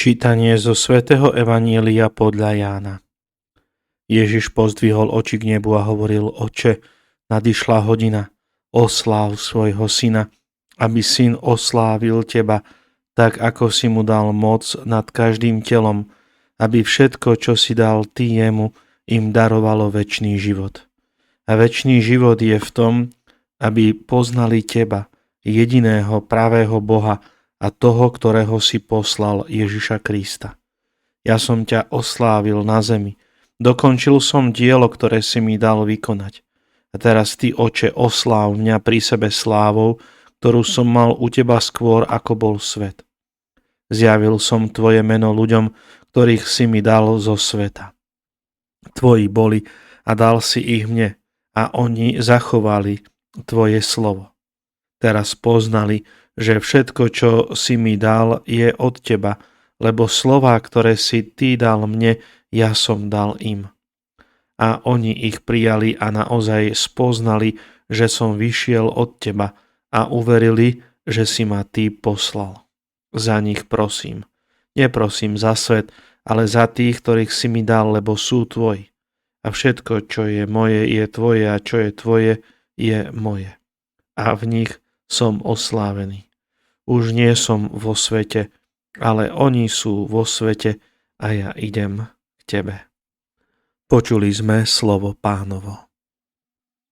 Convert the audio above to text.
Čítanie zo svätého Evanielia podľa Jána. Ježiš pozdvihol oči k nebu a hovoril: Oče, nadišla hodina, osláv svojho syna, aby syn oslávil teba, tak ako si mu dal moc nad každým telom, aby všetko, čo si dal ty jemu, im darovalo večný život. A večný život je v tom, aby poznali teba, jediného pravého Boha, a toho, ktorého si poslal, Ježiša Krista. Ja som ťa oslávil na zemi, dokončil som dielo, ktoré si mi dal vykonať. A teraz ty, Oče, osláv mňa pri sebe slávou, ktorú som mal u teba skôr, ako bol svet. Zjavil som tvoje meno ľuďom, ktorých si mi dal zo sveta. Tvoji boli a dal si ich mne, a oni zachovali tvoje slovo. Teraz poznali, že všetko, čo si mi dal, je od teba, lebo slová, ktoré si ty dal mne, ja som dal im. A oni ich prijali a naozaj spoznali, že som vyšiel od teba, a uverili, že si ma ty poslal. Za nich prosím. Neprosím za svet, ale za tých, ktorých si mi dal, lebo sú tvoji. A všetko, čo je moje, je tvoje, a čo je tvoje, je moje. A v nich som oslávený. Už nie som vo svete, ale oni sú vo svete a ja idem k tebe. Počuli sme slovo Pánovo.